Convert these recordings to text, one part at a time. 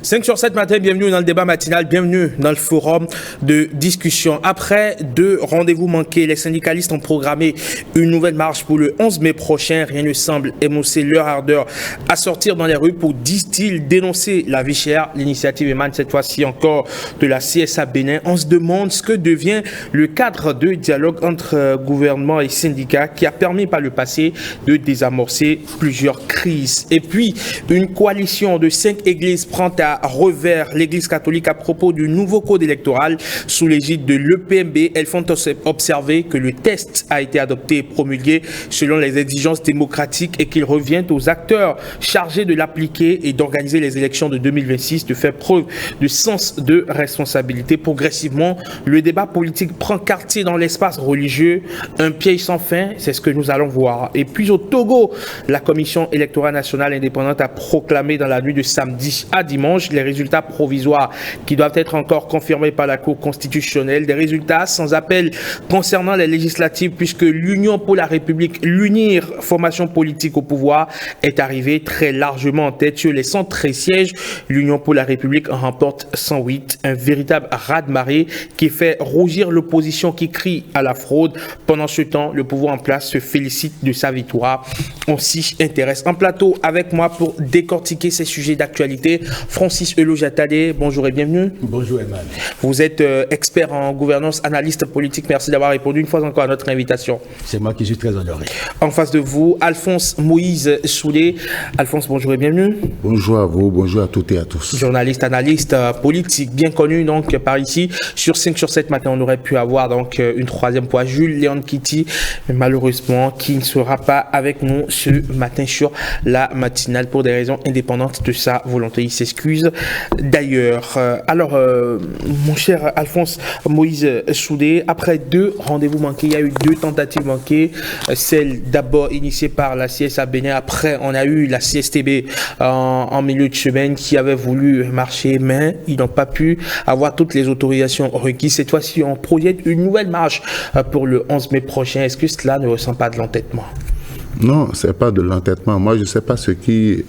5 sur 7 matin, bienvenue dans le débat matinal, bienvenue dans le forum de discussion. Après 2 rendez-vous manqués, les syndicalistes ont programmé une nouvelle marche pour le 11 mai prochain. Rien ne semble émousser leur ardeur à sortir dans les rues pour, disent-ils, dénoncer la vie chère. L'initiative émane cette fois-ci encore de la CSA Bénin. On se demande ce que devient le cadre de dialogue entre gouvernement et syndicats qui a permis par le passé de désamorcer plusieurs crises. Et puis, une coalition de 5 églises prend à revers l'Église catholique à propos du nouveau code électoral sous l'égide de l'EPMB. Elles font observer que le texte a été adopté et promulgué selon les exigences démocratiques et qu'il revient aux acteurs chargés de l'appliquer et d'organiser les élections de 2026 de faire preuve de sens de responsabilité. Progressivement, le débat politique prend quartier dans l'espace religieux, un piège sans fin, c'est ce que nous allons voir. Et puis au Togo, la Commission électorale nationale indépendante a proclamé dans la nuit de samedi à dimanche les résultats provisoires qui doivent être encore confirmés par la Cour constitutionnelle. Des résultats sans appel concernant les législatives puisque l'Union pour la République, l'UNIR, formation politique au pouvoir, est arrivée très largement en tête. Sur les 113 sièges, l'Union pour la République en remporte 108. Un véritable raz-de-marée qui fait rougir l'opposition qui crie à la fraude. Pendant ce temps, le pouvoir en place se félicite de sa victoire. On s'y intéresse. En plateau avec moi pour décortiquer ces sujets d'actualité, Francis Elojatade, bonjour et bienvenue. Bonjour Emmanuel. Vous êtes expert en gouvernance, analyste politique. Merci d'avoir répondu une fois encore à notre invitation. C'est moi qui suis très honoré. En face de vous, Alphonse Moïse Soulé. Alphonse, bonjour et bienvenue. Bonjour à vous, bonjour à toutes et à tous. Journaliste, analyste politique, bien connu donc par ici. Sur 5 sur 7 matin, on aurait pu avoir donc une troisième fois Jules Léon Kitty, mais malheureusement qui ne sera pas avec nous ce matin sur la matinale pour des raisons indépendantes de sa volonté. Il s'excuse d'ailleurs. Alors, mon cher Alphonse Moïse Soudé, après 2 rendez-vous manqués, il y a eu 2 tentatives manquées. Celle d'abord initiée par la CSA Bénin. Après, on a eu la CSTB en milieu de semaine qui avait voulu marcher, mais ils n'ont pas pu avoir toutes les autorisations requises. Cette fois-ci, on projette une nouvelle marche pour le 11 mai prochain. Est-ce que cela ne ressent pas de l'entêtement ? Non, ce n'est pas de l'entêtement. Moi, je ne sais pas ce qui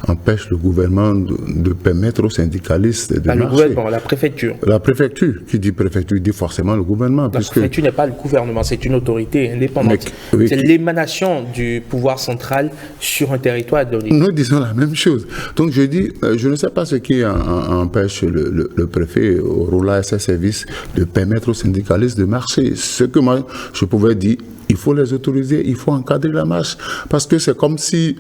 empêche le gouvernement de permettre aux syndicalistes de marcher. Le gouvernement, la préfecture. La préfecture. Qui dit préfecture dit forcément le gouvernement. La préfecture n'est pas le gouvernement, c'est une autorité indépendante. Oui, c'est l'émanation du pouvoir central sur un territoire donné. Nous disons la même chose. Donc je dis, je ne sais pas ce qui empêche le préfet au Roula et ses services de permettre aux syndicalistes de marcher. Ce que moi, je pouvais dire, il faut les autoriser, il faut encadrer la marche. Parce que c'est comme si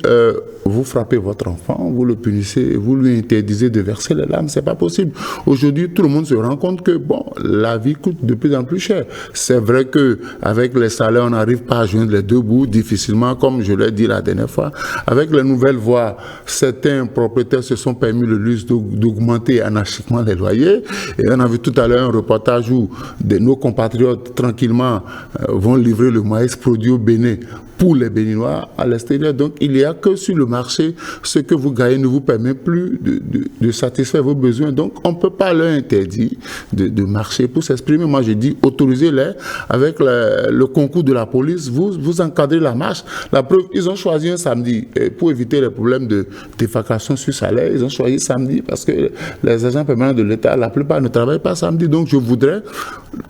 vous frappez votre enfant, vous le punissez, vous lui interdisez de verser les larmes. C'est pas possible. Aujourd'hui, tout le monde se rend compte que bon, la vie coûte de plus en plus cher. C'est vrai qu'avec les salaires, on n'arrive pas à joindre les 2 bouts difficilement, comme je l'ai dit la dernière fois. Avec les nouvelles voies, certains propriétaires se sont permis le luxe d'augmenter anarchiquement les loyers. Et on a vu tout à l'heure un reportage où nos compatriotes, tranquillement, vont livrer le maïs produit au Bénin pour les Béninois à l'extérieur. Donc, il n'y a que sur le marché, ce que vous gagnez ne vous permet plus de satisfaire vos besoins. Donc, on ne peut pas leur interdire de marcher pour s'exprimer. Moi, je dis, autorisez-les avec le concours de la police. Vous encadrez la marche. La preuve, ils ont choisi un samedi pour éviter les problèmes de défalcation sur salaire. Ils ont choisi samedi parce que les agents permanents de l'État, la plupart ne travaillent pas samedi. Donc, je voudrais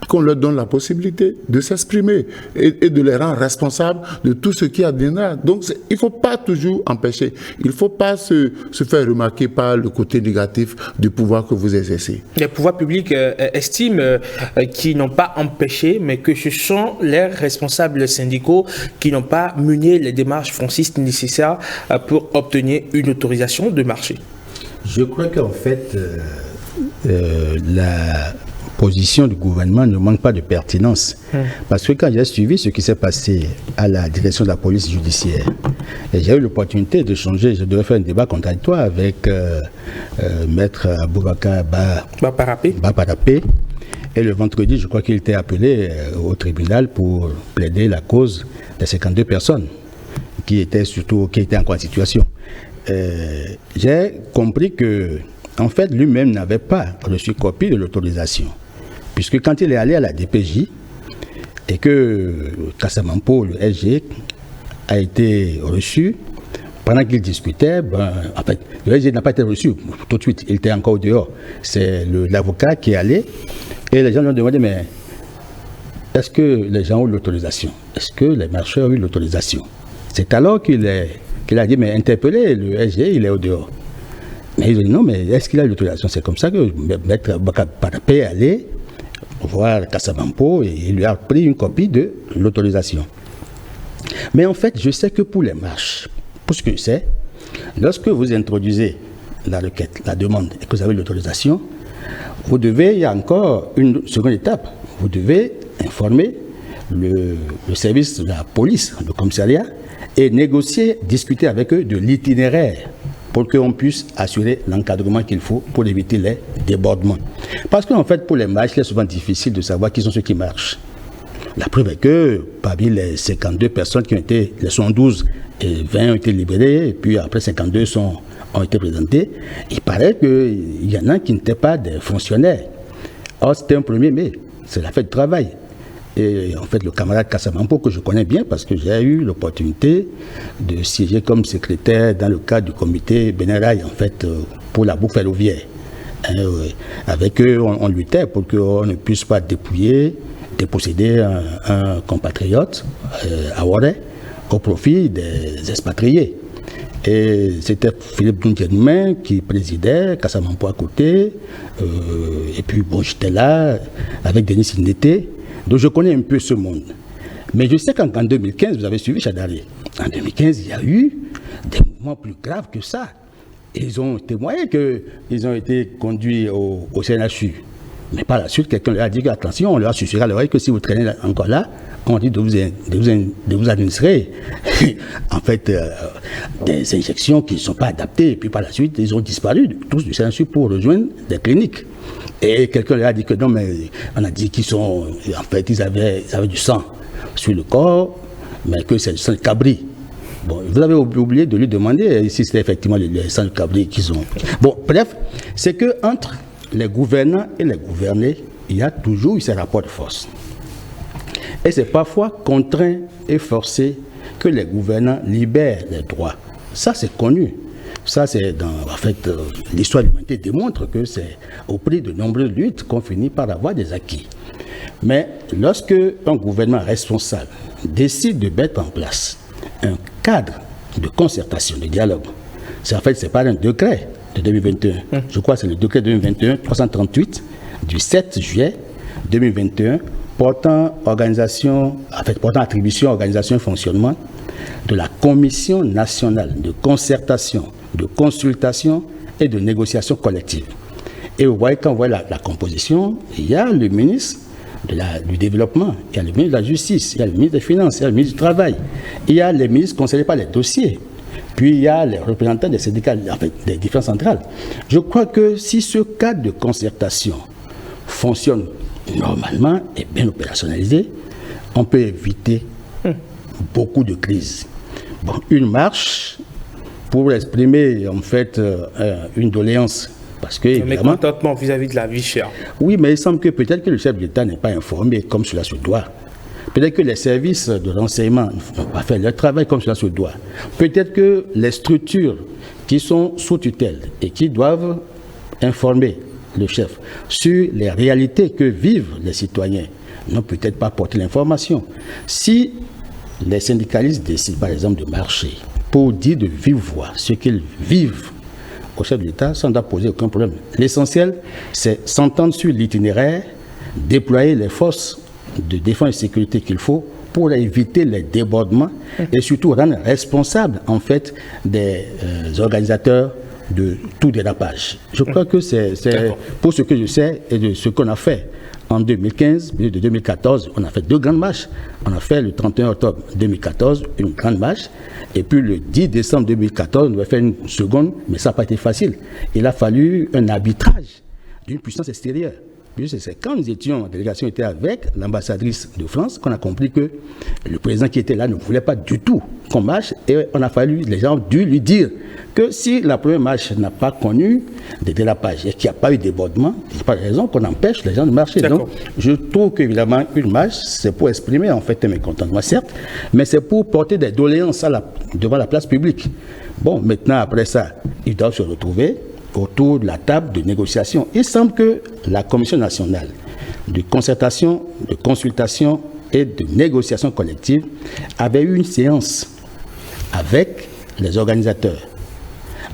qu'on leur donne la possibilité de s'exprimer et de les rendre responsables de tout ce qui adviendra. Donc, il ne faut pas toujours empêcher. Il ne faut pas se faire remarquer par le côté négatif du pouvoir que vous exercez. Les pouvoirs publics estiment qu'ils n'ont pas empêché, mais que ce sont les responsables syndicaux qui n'ont pas mené les démarches francistes nécessaires pour obtenir une autorisation de marché. Je crois qu'en fait, la position du gouvernement ne manque pas de pertinence. Parce que quand j'ai suivi ce qui s'est passé à la direction de la police judiciaire, et j'ai eu l'opportunité de changer, je devais faire un débat contradictoire avec Maître Aboubakar Baparapé. Et le vendredi, je crois qu'il était appelé au tribunal pour plaider la cause de 52 personnes qui étaient en grande situation. J'ai compris que, en fait, lui-même n'avait pas reçu copie de l'autorisation. Puisque quand il est allé à la DPJ et que Kassamampo, le SG, a été reçu Pendant qu'ils discutaient, en fait, le SG n'a pas été reçu tout de suite, il était encore dehors. C'est l'avocat qui est allé et les gens lui ont demandé, mais est-ce que les gens ont l'autorisation? Est-ce que les marcheurs ont eu l'autorisation? C'est alors qu'il a dit, mais interpellez le SG, il est au dehors. Mais ils ont dit, non, mais est-ce qu'il a l'autorisation? C'est comme ça que Maître Bakapé est allé voir Kassamampo et il lui a pris une copie de l'autorisation. Mais en fait, je sais que pour les marches, pour ce que c'est, lorsque vous introduisez la requête, la demande et que vous avez l'autorisation, vous devez, il y a encore une seconde étape, vous devez informer le service de la police, le commissariat, et négocier, discuter avec eux de l'itinéraire pour qu'on puisse assurer l'encadrement qu'il faut pour éviter les débordements. Parce qu'en fait, pour les marches, il est souvent difficile de savoir qui sont ceux qui marchent. La preuve est que parmi les 52 personnes qui ont été, les 112 et 20 ont été libérés, et puis après 52 ont été présentés, il paraît qu'il y en a qui n'étaient pas des fonctionnaires. Or, c'était un 1er mai, c'est la fête du travail. Et en fait, le camarade Kassamampo, que je connais bien parce que j'ai eu l'opportunité de siéger comme secrétaire dans le cadre du comité Benerail, en fait, pour la boucle ferroviaire. Avec eux, on luttait pour qu'on ne puisse pas déposséder un compatriote à Ouaré au profit des expatriés. Et c'était Philippe Doundienoumen qui présidait, Kassamampo à côté, et puis bon, j'étais là avec Denis Sinété. Donc je connais un peu ce monde. Mais je sais qu'en 2015, vous avez suivi Chadari. En 2015, il y a eu des mouvements plus graves que ça. Ils ont témoigné qu'ils ont été conduits au CNHU. Mais par la suite, quelqu'un leur a dit attention, on leur a susurré à l'oreille que si vous traînez encore là, on dit de vous administrer en fait des injections qui ne sont pas adaptées. Et puis par la suite, ils ont disparu tous du CNHU pour rejoindre des cliniques. Et quelqu'un leur a dit que non, mais on a dit qu'ils sont, en fait, ils avaient du sang sur le corps, mais que c'est du sang de cabri. Bon, vous avez oublié de lui demander si c'était effectivement le sang de cabri qu'ils ont. Bon, bref, c'est que entre les gouvernants et les gouvernés, il y a toujours eu ces rapports de force. Et c'est parfois contraint et forcé que les gouvernants libèrent les droits. Ça, c'est connu. Ça, c'est en fait, l'histoire de l'humanité démontre que c'est au prix de nombreuses luttes qu'on finit par avoir des acquis. Mais lorsque un gouvernement responsable décide de mettre en place un cadre de concertation, de dialogue, c'est pas un décret de 2021. Je crois que c'est le décret 2021-338 du 7 juillet 2021 portant attribution, organisation et fonctionnement de la Commission nationale de concertation, de consultation et de négociation collective. Et vous voyez, quand vous voyez la composition, il y a le ministre du Développement, il y a le ministre de la Justice, il y a le ministre des Finances, il y a le ministre du Travail, il y a les ministres concernés par les dossiers, puis il y a les représentants des syndicats, en fait, des différentes centrales. Je crois que si ce cadre de concertation fonctionne normalement et bien opérationnalisé, on peut éviter beaucoup de crises. Bon, une marche pour exprimer en fait une doléance, parce que un mécontentement vis-à-vis de la vie chère. Oui, mais il semble que peut-être que le chef de l'État n'est pas informé comme cela se doit. Peut-être que les services de renseignement n'ont pas fait leur travail comme cela se doit. Peut-être que les structures qui sont sous tutelle et qui doivent informer le chef sur les réalités que vivent les citoyens n'ont peut-être pas porté l'information. Si les syndicalistes décident par exemple de marcher pour dire de vive voix ce qu'ils vivent au chef de l'État, ça ne doit poser aucun problème. L'essentiel, c'est s'entendre sur l'itinéraire, déployer les forces de défense et de sécurité qu'il faut pour éviter les débordements et surtout rendre responsables en fait des organisateurs de tout dérapage. Je crois que c'est pour ce que je sais et de ce qu'on a fait en 2015, de 2014, on a fait 2 grandes marches. On a fait le 31 octobre 2014 une grande marche et puis le 10 décembre 2014 on devait faire une seconde, mais ça n'a pas été facile. Il a fallu un arbitrage d'une puissance extérieure Puis c'est quand nous étions, la délégation était avec l'ambassadrice de France, qu'on a compris que le président qui était là ne voulait pas du tout qu'on marche, et les gens ont dû lui dire que si la première marche n'a pas connu de dérapage et qu'il n'y a pas eu de débordement, il n'y a pas de raison qu'on empêche les gens de marcher. Donc, je trouve qu'évidemment, une marche, c'est pour exprimer en fait un mécontentement, certes, mais c'est pour porter des doléances devant la place publique. Bon, maintenant, après ça, ils doivent se retrouver autour de la table de négociation. Il semble que la Commission nationale de concertation, de consultation et de négociation collective avait eu une séance avec les organisateurs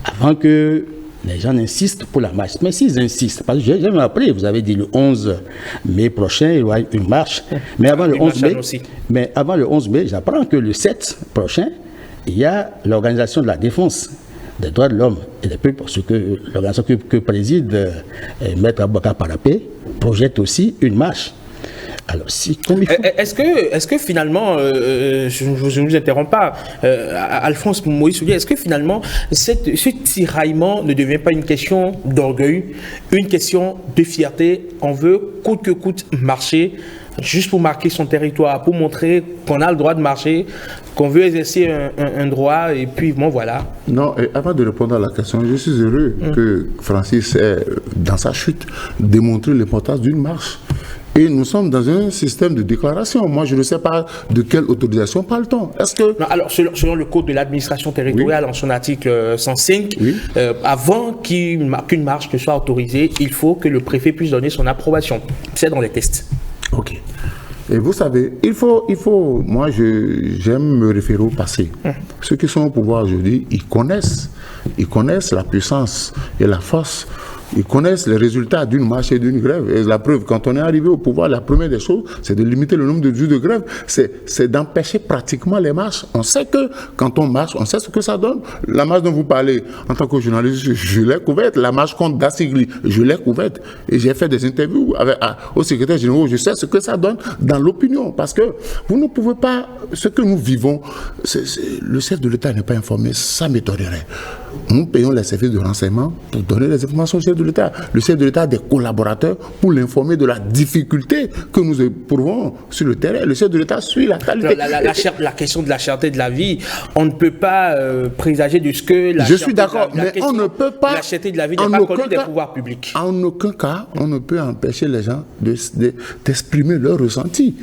avant que les gens insistent pour la marche. Mais s'ils insistent, parce que j'ai jamais appris, vous avez dit le 11 mai prochain, il y aura une marche. Mais avant le 11 mai, j'apprends que le 7 prochain, il y a l'organisation de la défense des droits de l'homme et des peuples, parce que l'organisation que préside Maître Aboubacar Parapé projette aussi une marche. Alors, est-ce que finalement, je ne vous interromps pas, Alphonse Moïse Soulier, est-ce que finalement ce tiraillement ne devient pas une question d'orgueil, une question de fierté? On veut coûte que coûte marcher, juste pour marquer son territoire, pour montrer qu'on a le droit de marcher, qu'on veut exercer un droit, et puis bon, voilà. Non, et avant de répondre à la question, je suis heureux que Francis ait, dans sa chute, démontré l'importance d'une marche. Et nous sommes dans un système de déclaration. Moi, je ne sais pas de quelle autorisation parle-t-on. Est-ce que... Non, alors, selon le code de l'administration territoriale, en son article 105, avant qu'une marche ne soit autorisée, il faut que le préfet puisse donner son approbation. C'est dans les tests. Ok. Et vous savez, il faut moi, j'aime me référer au passé. Ceux qui sont au pouvoir aujourd'hui, ils connaissent la puissance et la force. Ils connaissent les résultats d'une marche et d'une grève. Et la preuve, quand on est arrivé au pouvoir, la première des choses, c'est de limiter le nombre de jours de grève. C'est d'empêcher pratiquement les marches. On sait que quand on marche, on sait ce que ça donne. La marche dont vous parlez, en tant que journaliste, je l'ai couverte. La marche contre Dassigli, je l'ai couverte. Et j'ai fait des interviews au secrétaire général. Je sais ce que ça donne dans l'opinion. Parce que vous ne pouvez pas... Ce que nous vivons, le chef de l'État n'est pas informé. Ça m'étonnerait. Nous payons les services de renseignement pour donner les informations au chef de l'État. Le chef de l'État a des collaborateurs pour l'informer de la difficulté que nous éprouvons sur le terrain. Le chef de l'État suit la qualité. La question de la cherté de la vie, on ne peut pas présager de ce que la Je suis d'accord, mais on ne peut pas... La cherté de la vie n'est pas connue des pouvoirs publics. En aucun cas, on ne peut empêcher les gens d'exprimer leur ressenti.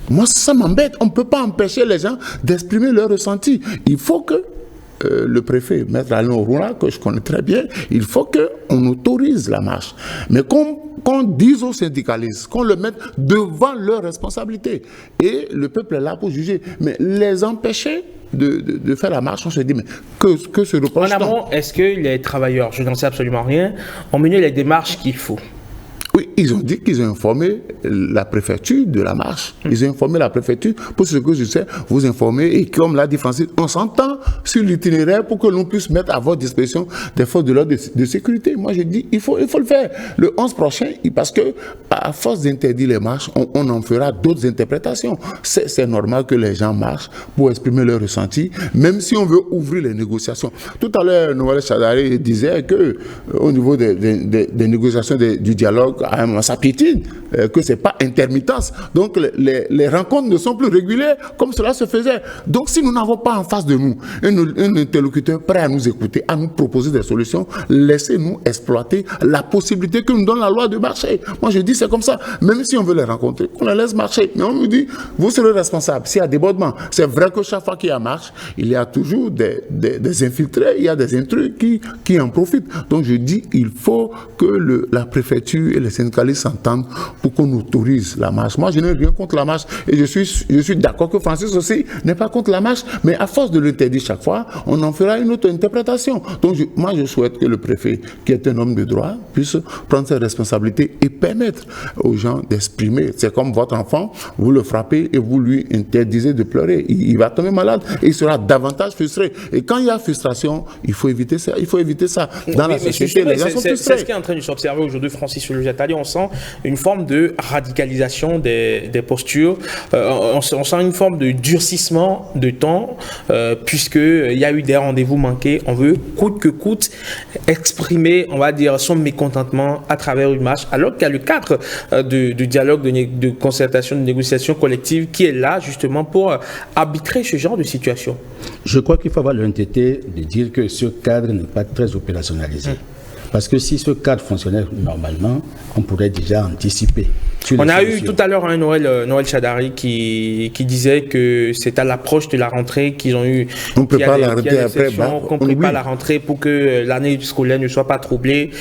Moi, ça m'embête. On ne peut pas empêcher les gens d'exprimer leur ressenti. Il faut que le préfet, Maître Alain Oruna, que je connais très bien, il faut qu'on autorise la marche. Mais qu'on dise aux syndicalistes, qu'on le mette devant leurs responsabilités. Et le peuple est là pour juger. Mais les empêcher de faire la marche, on se dit, mais que se reproche-t-on? En amont, est-ce que les travailleurs, je n'en sais absolument rien, ont mené les démarches qu'il faut? Oui, ils ont dit qu'ils ont informé la préfecture de la marche. Ils ont informé la préfecture. Pour ce que je sais, vous informer. Et comme l'a dit Francis, on s'entend sur l'itinéraire pour que l'on puisse mettre à votre disposition des forces de l'ordre de sécurité. Moi, je dis, il faut le faire. Le 11 prochain, parce que à force d'interdire les marches, on en fera d'autres interprétations. C'est normal que les gens marchent pour exprimer leur ressenti, même si on veut ouvrir les négociations. Tout à l'heure, Noël Chadari disait que au niveau des négociations du dialogue, ça piétine, que ce n'est pas intermittence. Donc les rencontres ne sont plus régulières comme cela se faisait. Donc si nous n'avons pas en face de nous un interlocuteur prêt à nous écouter, à nous proposer des solutions, laissez-nous exploiter la possibilité que nous donne la loi de marcher. Moi je dis c'est comme ça. Même si on veut les rencontrer, on les laisse marcher. Mais on nous dit, vous serez responsable s'il y a débordement. C'est vrai que chaque fois qu'il y a marche, il y a toujours des infiltrés, il y a des intrus qui en profitent. Donc je dis, il faut que la préfecture et les syndicalistes s'entendent pour qu'on autorise la marche. Moi, je n'ai rien contre la marche et je suis d'accord que Francis aussi n'est pas contre la marche, mais à force de l'interdire chaque fois, on en fera une autre interprétation. Donc, moi, je souhaite que le préfet, qui est un homme de droit, puisse prendre ses responsabilités et permettre aux gens d'exprimer. C'est comme votre enfant, vous le frappez et vous lui interdisez de pleurer. Il va tomber malade et il sera davantage frustré. Et quand il y a frustration, il faut éviter ça. Il faut éviter ça. Dans la société, les gens sont frustrés. C'est ce qui est en train de s'observer aujourd'hui, Francis, sur le Jatali. On sent une forme de radicalisation des postures. On sent une forme de durcissement de temps, puisqu'il y a eu des rendez-vous manqués. On veut, coûte que coûte, exprimer, on va dire, son mécontentement à travers une marche, alors qu'il y a le cadre de dialogue, de concertation, de négociation collective qui est là justement pour arbitrer ce genre de situation? Je crois qu'il faut avoir l'honnêteté de dire que ce cadre n'est pas très opérationnalisé. Parce que si ce cadre fonctionnait normalement, on pourrait déjà anticiper. On a eu tout à l'heure un Noël Chadari qui disait que c'est à l'approche de la rentrée qu'ils ont eu. On ne peut pas l'arrêter après. Qu'on prépare la rentrée pour que l'année scolaire ne soit pas troublée,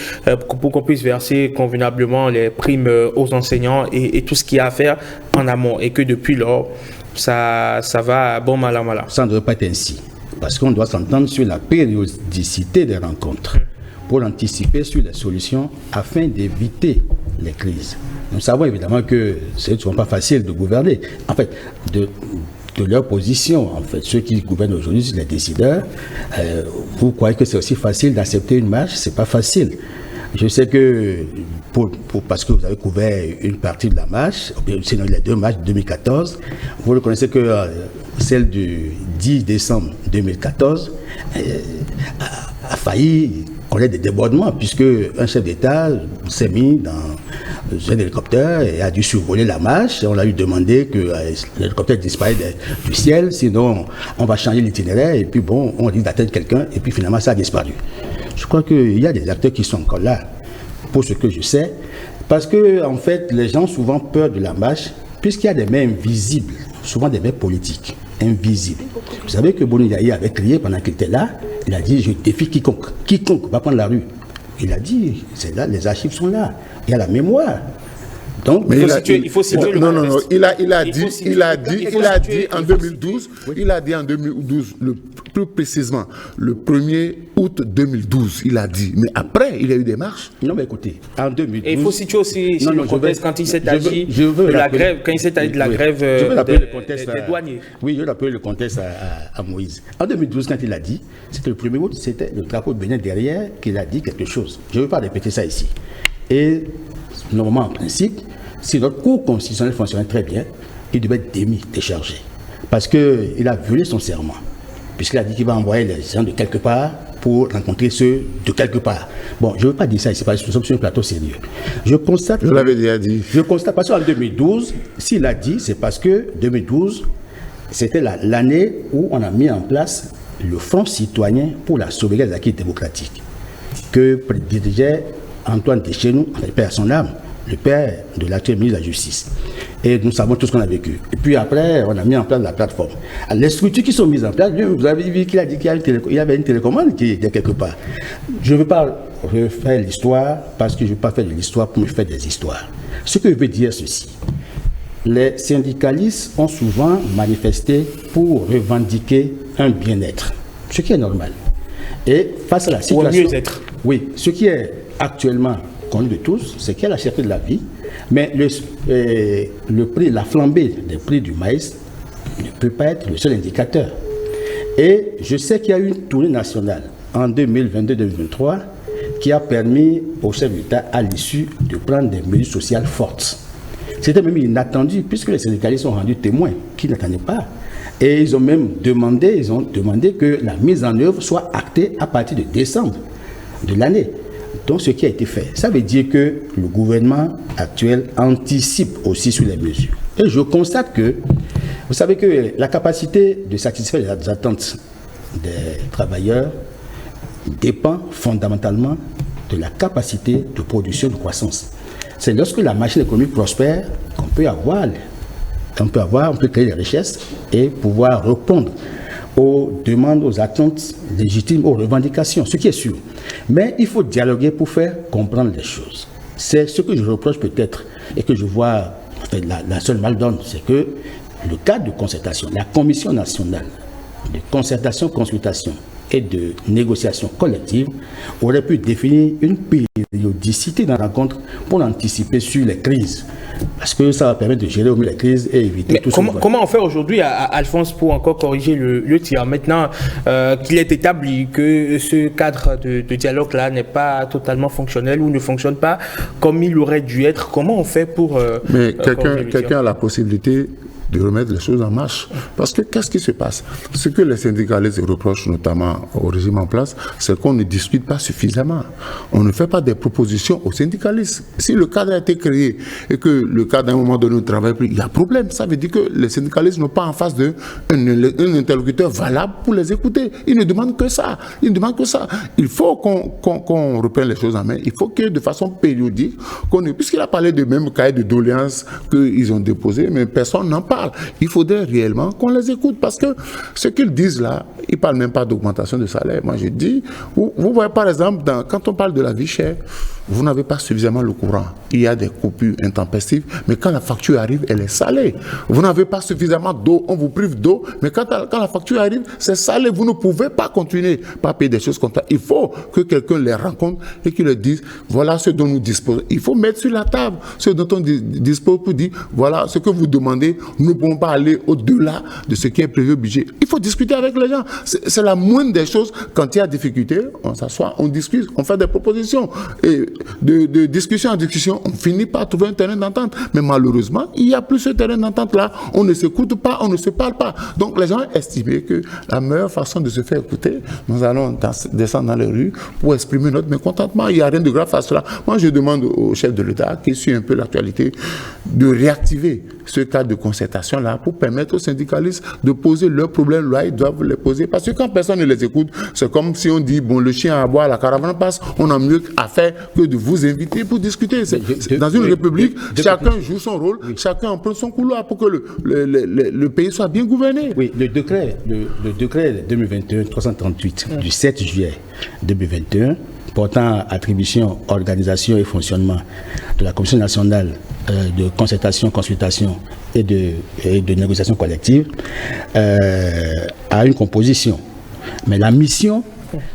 pour qu'on puisse verser convenablement les primes aux enseignants et tout ce qu'il y a à faire en amont. Et que depuis lors, ça va bon mal à mal. Ça ne doit pas être ainsi. Parce qu'on doit s'entendre sur la périodicité des rencontres. Pour anticiper sur les solutions afin d'éviter les crises. Nous savons évidemment que ce n'est souvent pas facile de gouverner. En fait, de leur position, en fait, ceux qui gouvernent aujourd'hui, les décideurs, vous croyez que c'est aussi facile d'accepter une marche? C'est pas facile. Je sais que, parce que vous avez couvert une partie de la marche, sinon les deux marches de 2014, vous reconnaissez que celle du 10 décembre 2014 a failli connaître des débordements, puisque un chef d'État s'est mis dans un hélicoptère et a dû survoler la marche. On a eu demandé que l'hélicoptère disparaisse du ciel, sinon on va changer l'itinéraire, et puis bon, on risque d'atteindre quelqu'un, et puis finalement ça a disparu. Je crois qu'il y a des acteurs qui sont encore là, pour ce que je sais, parce que en fait, les gens ont souvent peur de la marche, puisqu'il y a des mains invisibles, souvent des mains politiques, invisibles. Vous savez que Boni Yayi avait crié pendant qu'il était là, il a dit « Je défie quiconque va prendre la rue ». Il a dit, c'est là, les archives sont là, il y a la mémoire. Donc, mais il faut situer le contexte. Il a dit en 2012, il a dit en 2012, plus précisément, le 1er août 2012, il a dit. Mais après, il y a eu des marches. Non, mais écoutez, en 2012... Et il faut situer aussi le contexte quand il s'est agi de la grève, quand il s'est agi de la grève des douaniers. Oui, je vais rappeler le contexte à Moïse. En 2012, quand il a dit, c'était le 1er août, c'était le drapeau de Bénin derrière qu'il a dit quelque chose. Je ne veux pas répéter ça ici. Et normalement, en principe, si notre cour constitutionnel fonctionnait très bien, il devait être déchargé. Parce qu'il a violé son serment. Puisqu'il a dit qu'il va envoyer les gens de quelque part pour rencontrer ceux de quelque part. Bon, je ne veux pas dire ça ici, parce que nous sommes sur un plateau sérieux. Je l'avais déjà dit. Je constate, parce qu'en 2012, s'il a dit, c'est parce que 2012, c'était l'année où on a mis en place le Front citoyen pour la sauvegarde des acquis démocratiques, que dirigeait Antoine Deschenous, le père à son âme, le père de l'actuel ministre de la Justice. Et nous savons tout ce qu'on a vécu. Et puis après, on a mis en place la plateforme. Les structures qui sont mises en place, vous avez vu qu'il a dit qu'il y avait une télécommande qui était quelque part. Je ne veux pas refaire l'histoire parce que je ne veux pas faire de l'histoire pour me faire des histoires. Ce que je veux dire, ceci. Les syndicalistes ont souvent manifesté pour revendiquer un bien-être, ce qui est normal. Et face à la situation... Ou un mieux-être. Oui, ce qui est actuellement connu de tous, c'est qu'il y a la cherté de la vie, mais le prix, la flambée des prix du maïs ne peut pas être le seul indicateur. Et je sais qu'il y a eu une tournée nationale en 2022-2023 qui a permis au chef d'État, à l'issue, de prendre des mesures sociales fortes. C'était même inattendu, puisque les syndicalistes ont rendu témoins qui n'attendaient pas. Et ils ont même demandé que la mise en œuvre soit actée à partir de décembre de l'année. Donc ce qui a été fait, ça veut dire que le gouvernement actuel anticipe aussi sur les mesures. Et je constate que, vous savez que la capacité de satisfaire les attentes des travailleurs dépend fondamentalement de la capacité de production de croissance. C'est lorsque la machine économique prospère qu'on peut on peut créer des richesses et pouvoir répondre aux demandes, aux attentes légitimes, aux revendications, ce qui est sûr. Mais il faut dialoguer pour faire comprendre les choses. C'est ce que je reproche peut-être et que je vois, en fait, la seule mal-donne, c'est que le cadre de concertation, la Commission nationale de concertation, consultation et de négociation collective aurait pu définir une périodicité dans la rencontre pour anticiper sur les crises. Parce que ça va permettre de gérer au mieux les crises et éviter tout ça. Comment on fait aujourd'hui, Alphonse, pour encore corriger le tir? Maintenant qu'il est établi que ce cadre de dialogue-là n'est pas totalement fonctionnel ou ne fonctionne pas comme il aurait dû être, comment on fait pour... Mais quelqu'un a la possibilité de remettre les choses en marche. Parce que qu'est-ce qui se passe? Ce que les syndicalistes reprochent notamment au régime en place, c'est qu'on ne discute pas suffisamment. On ne fait pas des propositions aux syndicalistes. Si le cadre a été créé et que le cadre à un moment donné ne travaille plus, il y a problème. Ça veut dire que les syndicalistes n'ont pas en face d'eux un interlocuteur valable pour les écouter. Ils ne demandent que ça. Ils ne demandent que ça. Il faut qu'on reprenne les choses en main. Il faut que de façon périodique, puisqu'il a parlé de même cahier de doléances qu'ils ont déposé, mais personne n'en parle. Il faudrait réellement qu'on les écoute parce que ce qu'ils disent là, ils ne parlent même pas d'augmentation de salaire. Moi, je dis, vous voyez par exemple, quand on parle de la vie chère, vous n'avez pas suffisamment le courant. Il y a des coupures intempestives, mais quand la facture arrive, elle est salée. Vous n'avez pas suffisamment d'eau, on vous prive d'eau, mais quand la facture arrive, c'est salé. Vous ne pouvez pas continuer à payer des choses comme ça. Il faut que quelqu'un les rencontre et qu'il leur dise, voilà ce dont nous disposons. Il faut mettre sur la table ce dont on dispose pour dire, voilà ce que vous demandez, nous ne pouvons pas aller au-delà de ce qui est prévu au budget. Il faut discuter avec les gens. C'est la moindre des choses. Quand il y a difficulté, on s'assoit, on discute, on fait des propositions. Et de discussion en discussion, on finit par trouver un terrain d'entente. Mais malheureusement, il n'y a plus ce terrain d'entente-là. On ne s'écoute pas, on ne se parle pas. Donc les gens ont estimé que la meilleure façon de se faire écouter, nous allons descendre dans les rues pour exprimer notre mécontentement. Il n'y a rien de grave à cela. Moi, je demande au chef de l'État, qui suit un peu l'actualité, de réactiver ce cadre de concertation-là pour permettre aux syndicalistes de poser leurs problèmes là, ils doivent les poser. Parce que quand personne ne les écoute, c'est comme si on dit, bon, le chien à boire, la caravane passe, on a mieux à faire que de vous inviter pour discuter. Dans une république, chacun joue son rôle, chacun en prend son couloir pour que le pays soit bien gouverné. Oui, le décret 2021-338 du 7 juillet 2021 portant attribution, organisation et fonctionnement de la Commission nationale de concertation, consultation et de négociation collective a une composition. Mais la mission,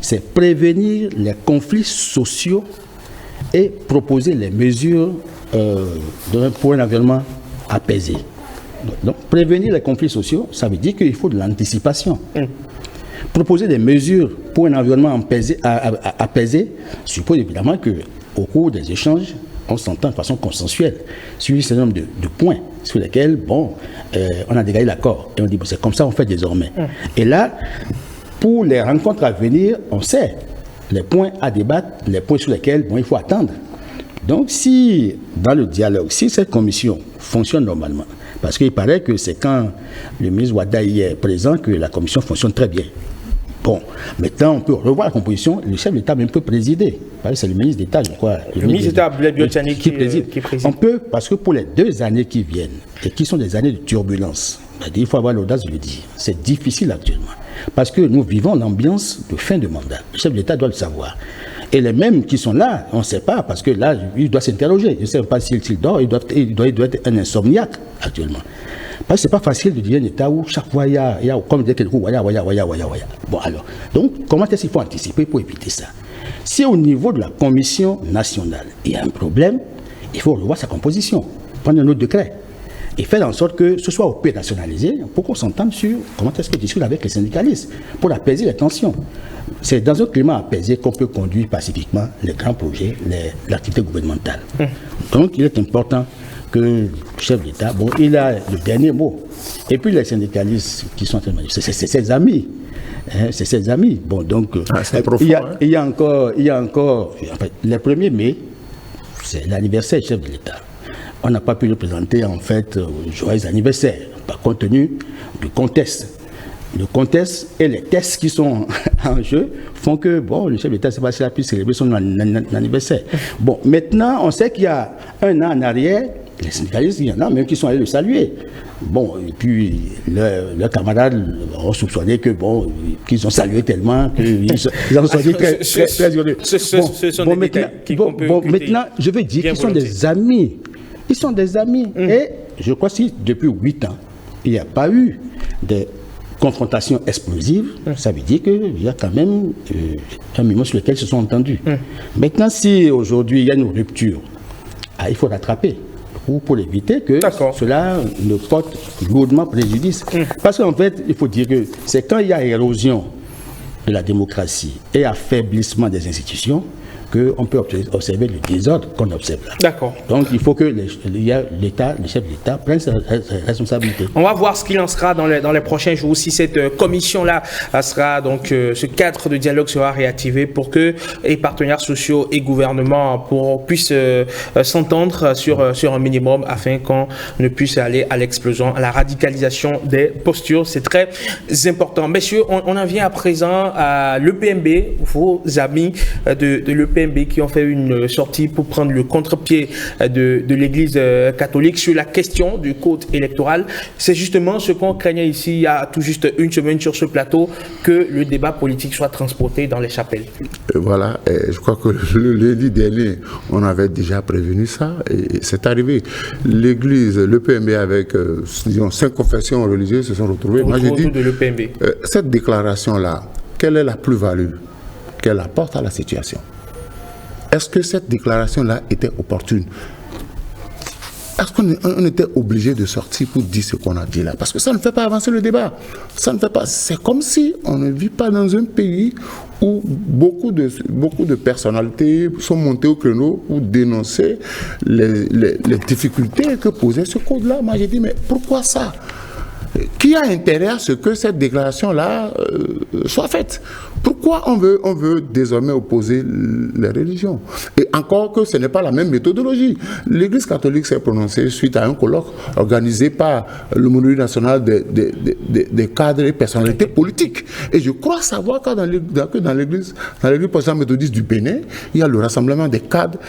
c'est prévenir les conflits sociaux et proposer les mesures pour un environnement apaisé. Donc, prévenir les conflits sociaux, ça veut dire qu'il faut de l'anticipation. Proposer des mesures pour un environnement apaisé suppose évidemment qu'au cours des échanges, on s'entend de façon consensuelle sur un certain nombre de points sur lesquels, on a dégagé l'accord. Et on dit, c'est comme ça on fait désormais. Et là, pour les rencontres à venir, on sait les points à débattre, les points sur lesquels il faut attendre. Donc, si, dans le dialogue, si cette commission fonctionne normalement, parce qu'il paraît que c'est quand le ministre Ouada y est présent que la commission fonctionne très bien. Bon, maintenant, on peut revoir la composition. Le chef d'État même peut présider. C'est le ministre d'État, je crois. Le ministre d'État, Blaise Biotchani, qui préside. On peut, parce que pour les 2 années qui viennent, et qui sont des années de turbulence, il faut avoir l'audace de le dire. C'est difficile actuellement. Parce que nous vivons l'ambiance de fin de mandat. Le chef d'État doit le savoir. Et les mêmes qui sont là, on ne sait pas, parce que là, il doit s'interroger. Je ne sais pas s'il dort, il doit être un insomniaque actuellement. Parce que ce n'est pas facile de dire un État où chaque fois, il y a comme dire quelque chose, waya. Bon, alors, donc, comment est-ce qu'il faut anticiper pour éviter ça? Si au niveau de la Commission nationale, il y a un problème, il faut revoir sa composition, prendre un autre décret et faire en sorte que ce soit opérationnalisé pour qu'on s'entende sur comment est-ce qu'on discute avec les syndicalistes pour apaiser les tensions. C'est dans un climat apaisé qu'on peut conduire pacifiquement les grands projets, l'activité gouvernementale. Donc, il est important que le chef d'État, il a le dernier mot. Et puis les syndicalistes qui sont en train de c'est ses amis. C'est ses amis. Bon, donc, profond, il y a encore, en fait, le 1er mai, c'est l'anniversaire du chef de l'État. On n'a pas pu le présenter, en fait, joyeux anniversaire, par compte tenu du contexte. Le contexte et les tests qui sont en jeu font que, le chef d'État, c'est pas s'il a pu célébrer son anniversaire. Bon, maintenant, on sait qu'il y a 1 an en arrière, les syndicalistes, il y en a même qui sont allés le saluer. Bon, et puis leurs camarades ont soupçonné qu'ils ont salué tellement qu'ils en sont dit très heureux. Maintenant, je veux dire qu'ils sont des amis. Ils sont des amis. Et je crois que depuis 8 ans, il n'y a pas eu de confrontation explosive, ça veut dire qu'il y a quand même un moment sur lequel ils se sont entendus. Maintenant, si aujourd'hui il y a une rupture, il faut rattraper pour l'éviter que cela ne porte lourdement préjudice. Parce qu'en fait, il faut dire que c'est quand il y a érosion de la démocratie et affaiblissement des institutions qu'on peut observer le désordre qu'on observe là. D'accord. Donc il faut que l'État, le chef d'État prenne ses responsabilités. On va voir ce qu'il en sera dans les prochains jours, si cette commission-là sera donc ce cadre de dialogue sera réactivé pour que les partenaires sociaux et gouvernements puissent s'entendre sur un minimum afin qu'on ne puisse aller à l'explosion, à la radicalisation des postures. C'est très important. Messieurs, on en vient à présent à l'EPMB, vos amis de l'EPMB qui ont fait une sortie pour prendre le contre-pied de l'Église catholique sur la question du code électoral. C'est justement ce qu'on craignait ici il y a tout juste une semaine sur ce plateau, que le débat politique soit transporté dans les chapelles. Voilà, je crois que le lundi dernier, on avait déjà prévenu ça et c'est arrivé. L'Église, l'EPMB avec, disons, 5 confessions religieuses se sont retrouvées. Moi, j'ai dit, de l'EPMB. Cette déclaration-là, quelle est la plus-value qu'elle apporte à la situation? Est-ce que cette déclaration-là était opportune? Est-ce qu'on était obligé de sortir pour dire ce qu'on a dit là? Parce que ça ne fait pas avancer le débat. Ça ne fait pas. C'est comme si on ne vit pas dans un pays où beaucoup de personnalités sont montées au créneau pour dénoncer les difficultés que posait ce code-là. Moi, j'ai dit, mais pourquoi ça? Qui a intérêt à ce que cette déclaration-là soit faite? Pourquoi on veut désormais opposer les religions? Et encore que ce n'est pas la même méthodologie. L'Église catholique s'est prononcée suite à un colloque organisé par le Monument national des cadres et personnalités politiques. Et je crois savoir que dans l'Église protestante méthodiste du Bénin, il y a le rassemblement des cadres,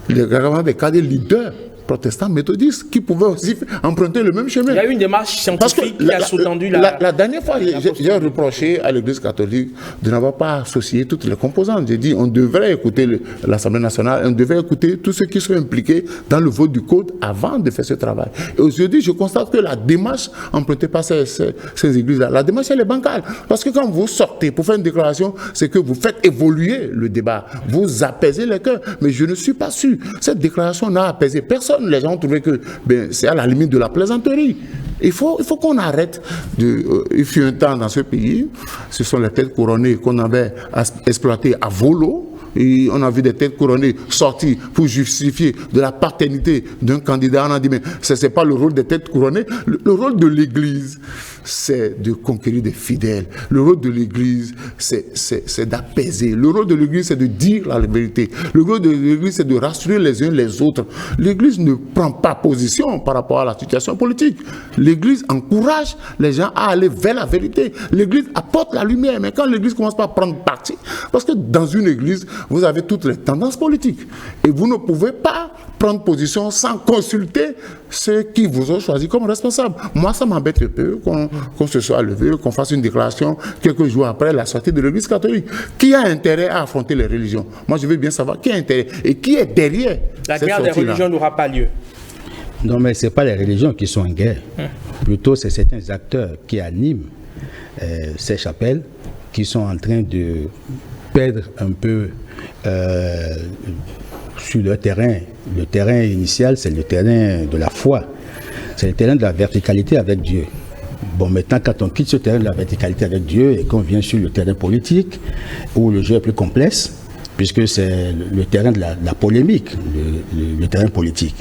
et leaders protestants méthodistes qui pouvaient aussi emprunter le même chemin. Il y a eu une démarche scientifique qui a sous-tendu la dernière fois, j'ai reproché à l'Église catholique de n'avoir pas associé toutes les composantes. J'ai dit on devrait écouter l'Assemblée nationale, on devrait écouter tous ceux qui sont impliqués dans le vote du code avant de faire ce travail. Et aujourd'hui, je constate que la démarche empruntée par ces églises-là, la démarche elle est bancale. Parce que quand vous sortez pour faire une déclaration, c'est que vous faites évoluer le débat, vous apaisez les cœurs. Mais je ne suis pas sûr. Cette déclaration n'a apaisé personne. Les gens ont trouvé que c'est à la limite de la plaisanterie. Il faut qu'on arrête. Il fut un temps dans ce pays, ce sont les têtes couronnées qu'on avait exploitées à volo. Et on a vu des têtes couronnées sortir pour justifier de la paternité d'un candidat. On a dit, mais ce n'est pas le rôle des têtes couronnées. Le rôle de l'Église, c'est de conquérir des fidèles. Le rôle de l'Église, c'est d'apaiser. Le rôle de l'Église, c'est de dire la vérité. Le rôle de l'Église, c'est de rassurer les uns les autres. L'Église ne prend pas position par rapport à la situation politique. L'Église encourage les gens à aller vers la vérité. L'Église apporte la lumière. Mais quand l'Église commence pas à prendre parti, parce que dans une Église, vous avez toutes les tendances politiques. Et vous ne pouvez pas prendre position sans consulter ceux qui vous ont choisi comme responsable. Moi, ça m'embête un peu qu'on se soit levé, qu'on fasse une déclaration quelques jours après la sortie de l'Église catholique. Qui a intérêt à affronter les religions? Moi, je veux bien savoir qui a intérêt et qui est derrière. La guerre des religions n'aura pas lieu. Non, mais ce n'est pas les religions qui sont en guerre. Plutôt, c'est certains acteurs qui animent ces chapelles qui sont en train de perdre un peu sur le terrain. Le terrain initial, c'est le terrain de la foi. C'est le terrain de la verticalité avec Dieu. Bon, maintenant, quand on quitte ce terrain de la verticalité avec Dieu et qu'on vient sur le terrain politique, où le jeu est plus complexe, puisque c'est le terrain de la polémique, le terrain politique.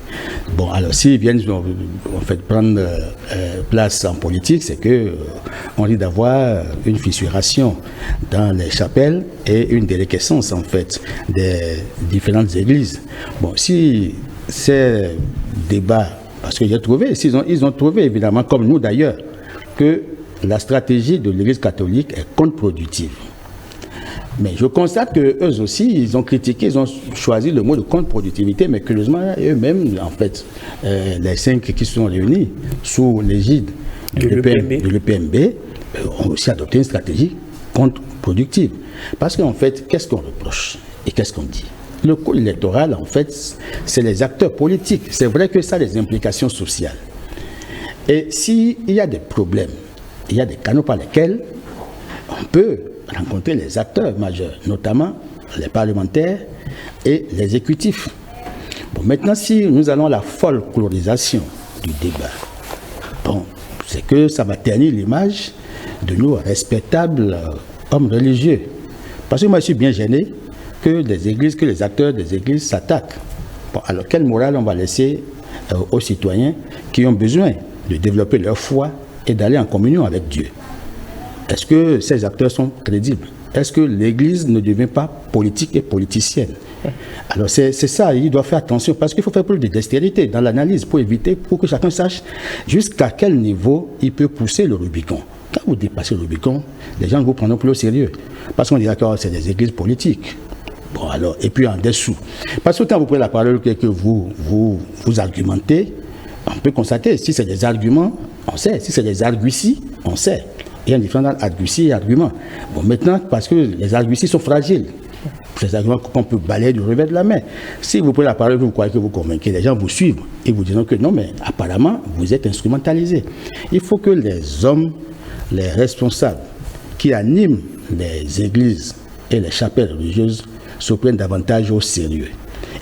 Bon, alors s'ils viennent en fait prendre place en politique, c'est que on risque d'avoir une fissuration dans les chapelles et une déliquescence en fait des différentes églises. Bon, si ces débats, parce qu'ils ont trouvé évidemment, comme nous d'ailleurs, que la stratégie de l'Église catholique est contre-productive. Mais je constate qu'eux aussi, ils ont critiqué, ils ont choisi le mot de contre-productivité, mais curieusement, eux-mêmes, en fait, les 5 qui sont réunis sous l'égide de l'EPMB ont aussi adopté une stratégie contre-productive. Parce qu'en fait, qu'est-ce qu'on reproche et qu'est-ce qu'on dit? Le code électoral, en fait, c'est les acteurs politiques. C'est vrai que ça a des implications sociales. Et s'il y a des problèmes, il y a des canaux par lesquels on peut rencontrer les acteurs majeurs, notamment les parlementaires et l'exécutif. Bon, maintenant, si nous allons à la folklorisation du débat, bon, c'est que ça va ternir l'image de nos respectables hommes religieux. Parce que moi, je suis bien gêné que les acteurs des églises s'attaquent. Bon, alors quelle morale on va laisser aux citoyens qui ont besoin de développer leur foi et d'aller en communion avec Dieu? Est-ce que ces acteurs sont crédibles? Est-ce que l'Église ne devient pas politique et politicienne? Alors c'est ça, il doit faire attention parce qu'il faut faire preuve de dextérité dans l'analyse pour que chacun sache jusqu'à quel niveau il peut pousser le Rubicon. Quand vous dépassez le Rubicon, les gens ne vous prendront plus au sérieux parce qu'on dit que c'est des églises politiques. Bon alors, et puis en dessous. Parce que quand vous prenez la parole que vous argumentez, on peut constater si c'est des arguments, on sait. Si c'est des arguties, on sait. Il y a une différence entre arguties et arguments. Bon, maintenant, parce que les arguties sont fragiles, ces arguments qu'on peut balayer du revers de la main. Si vous prenez la parole, vous croyez que vous convainquez, les gens vous suivent et vous disent que non, mais apparemment, vous êtes instrumentalisé. Il faut que les hommes, les responsables qui animent les églises et les chapelles religieuses se prennent davantage au sérieux.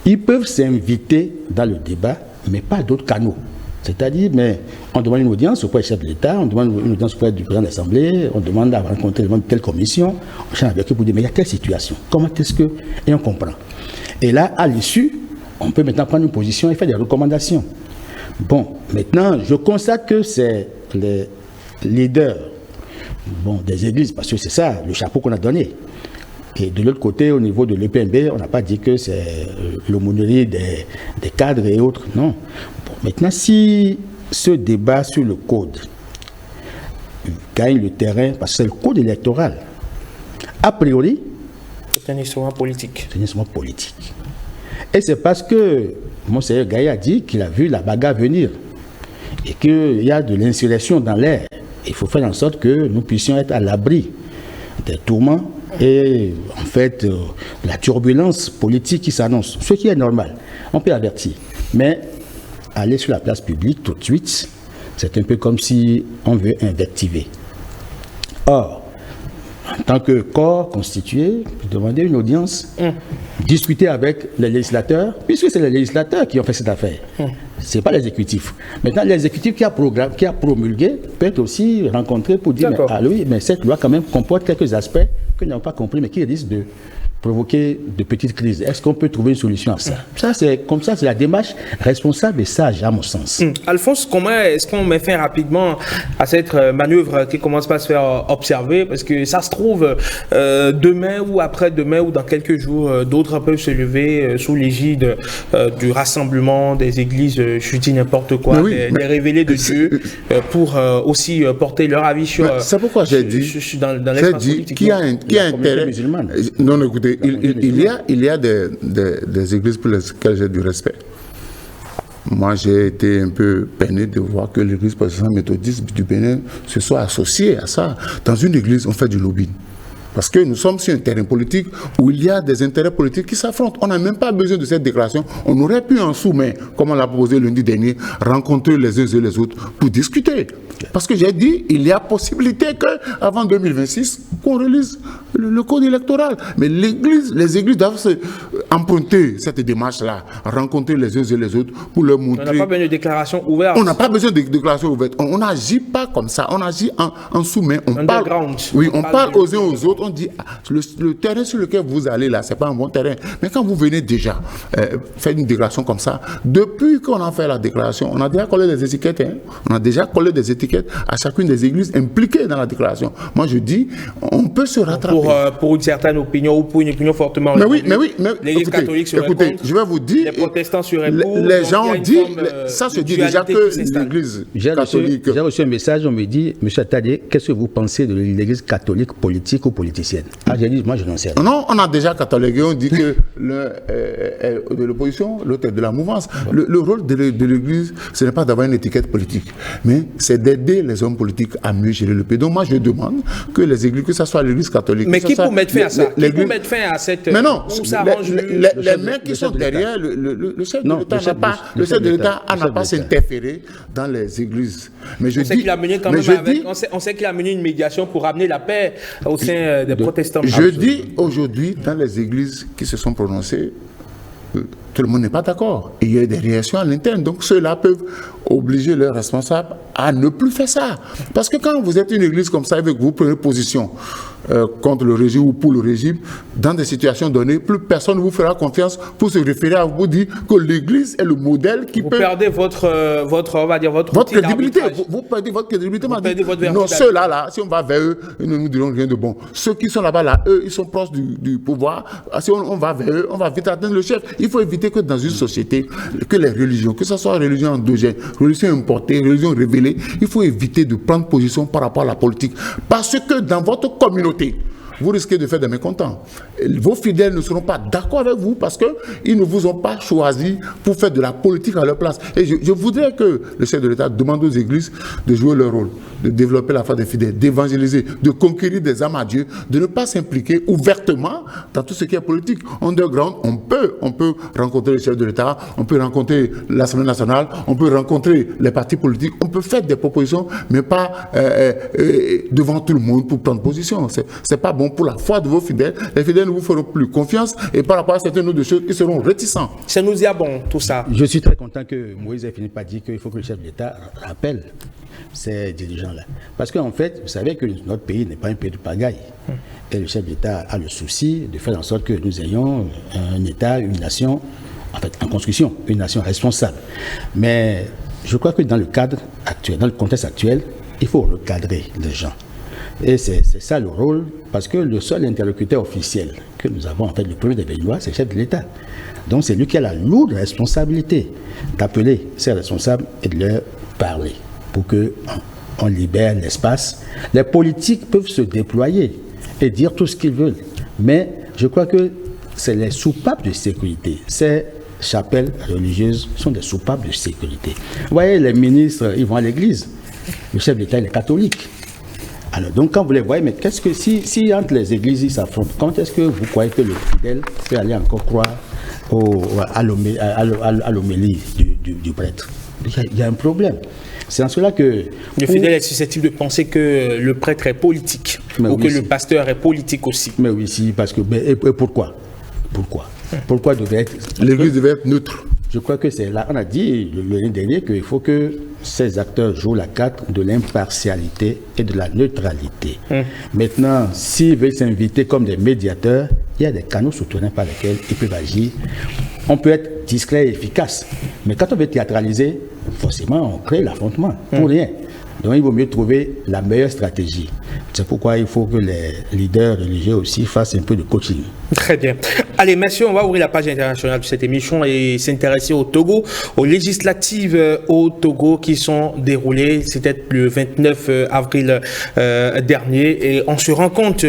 Ils peuvent s'inviter dans le débat, mais pas d'autres canaux. C'est-à-dire, mais on demande une audience auprès du chef de l'État, on demande une audience auprès du président de l'Assemblée, on demande à rencontrer les membres de telle commission, on change avec eux pour dire, mais il y a telle situation, comment est-ce que... Et on comprend. Et là, à l'issue, on peut maintenant prendre une position et faire des recommandations. Bon, maintenant, je constate que c'est les leaders des églises, parce que c'est ça, le chapeau qu'on a donné. Et de l'autre côté, au niveau de l'EPMB, on n'a pas dit que c'est l'aumônerie des cadres et autres, non. Bon, maintenant, si ce débat sur le code gagne le terrain, parce que c'est le code électoral, a priori, c'est un instrument politique. C'est un instrument politique. Et c'est parce que Monseigneur Gaye a dit qu'il a vu la bagarre venir et qu'il y a de l'insurrection dans l'air. Il faut faire en sorte que nous puissions être à l'abri des tourments et en fait la turbulence politique qui s'annonce, ce qui est normal, on peut avertir, mais aller sur la place publique tout de suite, c'est un peu comme si on veut invectiver. Or, en tant que corps constitué, demander une audience, discuter avec les législateurs, puisque c'est les législateurs qui ont fait cette affaire, ce n'est pas l'exécutif. Maintenant, l'exécutif qui a promulgué peut être aussi rencontré pour dire, mais cette loi quand même comporte quelques aspects que nous n'avons pas compris, mais qui risquent de provoquer de petites crises. Est-ce qu'on peut trouver une solution à ça? Ça, c'est comme ça, c'est la démarche responsable et sage, à mon sens. Alphonse, comment est-ce qu'on met fin rapidement à cette manœuvre qui commence pas à se faire observer? Parce que ça se trouve, demain ou après-demain ou dans quelques jours, d'autres peuvent se lever sous l'égide du rassemblement des églises, je dis n'importe quoi, des révélés de Dieu, pour aussi porter leur avis sur... C'est pourquoi j'ai dit, dans l'espace politique. Qui a intérêt... Non, écoutez, il y a des églises pour lesquelles j'ai du respect. Moi, j'ai été un peu peiné de voir que l'église protestante méthodiste du Bénin se soit associée à ça. Dans une église, on fait du lobbying. Parce que nous sommes sur un terrain politique où il y a des intérêts politiques qui s'affrontent. On n'a même pas besoin de cette déclaration. On aurait pu en soumettre, comme on l'a proposé lundi dernier, rencontrer les uns et les autres pour discuter. Parce que j'ai dit, il y a possibilité qu'avant 2026, qu'on relise le code électoral. Mais les églises doivent emprunter cette démarche-là, rencontrer les uns et les autres pour leur montrer... On n'a pas besoin de déclaration ouverte. On n'a pas besoin de déclaration ouverte. On n'agit pas comme ça. On agit en sous-main. On parle aux uns aux autres. On dit, le terrain sur lequel vous allez là, c'est pas un bon terrain. Mais quand vous venez déjà faire une déclaration comme ça, depuis qu'on a fait la déclaration, on a déjà collé des étiquettes. On a déjà collé des étiquettes à chacune des églises impliquées dans la déclaration. Moi, je dis, on peut se rattraper. Pour une certaine opinion ou pour une opinion fortement... Mais l'Église catholique serait contre, je vais vous dire... Les protestants seraient pour... Les gens ont dit... Ça se dit déjà que l'Église catholique... J'ai reçu un message, on me dit, M. Attali, qu'est-ce que vous pensez de l'Église catholique politique ou politicienne? J'ai dit, moi je n'en sais rien. Non, on a déjà catalogué, on dit que de l'opposition, l'autre est de la mouvance. Le rôle de l'Église, ce n'est pas d'avoir une étiquette politique, mais c'est d'aider les hommes politiques à mieux gérer le pays. Donc moi je demande que les églises, que ce soit l'Église catholique... Mais qui peut mettre fin à ça? Qui peut mettre fin à cette... Mais non, les mains qui sont derrière, le chef de l'État n'a pas... Le chef de l'État n'a pas s'interférer dans les églises. Mais je dis... On sait qu'il a mené une médiation pour ramener la paix au sein des protestants. Je dis aujourd'hui, dans les églises qui se sont prononcées, tout le monde n'est pas d'accord. Il y a des réactions à l'interne. Donc ceux-là peuvent obliger leurs responsables à ne plus faire ça. Parce que quand vous êtes une église comme ça, avec vous prenez position, contre le régime ou pour le régime, dans des situations données, plus personne ne vous fera confiance pour se référer à vous dire que l'Église est le modèle qui vous peut... Vous perdez votre crédibilité. Vous perdez votre crédibilité. Non, ceux-là, si on va vers eux, ils ne nous diront rien de bon. Ceux qui sont là-bas, eux, ils sont proches du pouvoir. Si on va vers eux, on va vite atteindre le chef. Il faut éviter que dans une société, que les religions, que ce soit religion endogène, religion importée, religion révélée, il faut éviter de prendre position par rapport à la politique. Parce que dans votre communauté, vous risquez de faire des mécontents. Vos fidèles ne seront pas d'accord avec vous parce qu'ils ne vous ont pas choisi pour faire de la politique à leur place. Et je voudrais que le chef de l'État demande aux églises de jouer leur rôle, de développer la foi des fidèles, d'évangéliser, de conquérir des âmes à Dieu, de ne pas s'impliquer ouvertement dans tout ce qui est politique. Underground, on peut rencontrer le chef de l'État, on peut rencontrer l'Assemblée nationale, on peut rencontrer les partis politiques, on peut faire des propositions, mais pas devant tout le monde pour prendre position. C'est pas bon pour la foi de vos fidèles. Les fidèles ne vous feront plus confiance et par rapport à certaines autres choses, ils seront réticents. Ça nous y a bon, tout ça. Je suis très content que Moïse ait fini par dire qu'il faut que le chef de l'État rappelle ces dirigeants-là. Parce qu'en fait, vous savez que notre pays n'est pas un pays de pagaille. Et le chef de l'État a le souci de faire en sorte que nous ayons un État, une nation, en fait, en construction, une nation responsable. Mais je crois que dans le cadre actuel, dans le contexte actuel, il faut recadrer les gens. Et c'est ça le rôle, parce que le seul interlocuteur officiel que nous avons, en fait, le premier des Béninois, c'est le chef de l'État. Donc c'est lui qui a la lourde responsabilité d'appeler ses responsables et de leur parler pour qu'on libère l'espace. Les politiques peuvent se déployer et dire tout ce qu'ils veulent, mais je crois que c'est les soupapes de sécurité. Ces chapelles religieuses sont des soupapes de sécurité. Vous voyez, les ministres, ils vont à l'église. Le chef de l'État, il est catholique. Alors, donc, quand vous les voyez, mais qu'est-ce que si entre les églises ils s'affrontent, quand est-ce que vous croyez que le fidèle peut aller encore croire à l'homélie du prêtre? Il y a un problème. C'est en cela que... Le fidèle est susceptible de penser que le prêtre est politique, ou que le pasteur est politique aussi. Mais oui, si, parce que... Et pourquoi? Pourquoi devait être... L'église devait être neutre. Je crois que c'est là, on a dit l'année dernière qu'il faut que ces acteurs jouent la carte de l'impartialité et de la neutralité. Maintenant, s'ils veulent s'inviter comme des médiateurs, il y a des canaux souterrains par lesquels ils peuvent agir. On peut être discret et efficace, mais quand on veut théâtraliser, forcément, on crée l'affrontement pour rien. Donc, il vaut mieux trouver la meilleure stratégie. C'est pourquoi il faut que les leaders religieux aussi fassent un peu de coaching. Très bien. Allez, messieurs, on va ouvrir la page internationale de cette émission et s'intéresser au Togo, aux législatives au Togo qui sont déroulées. C'était le 29 avril dernier et on se rend compte,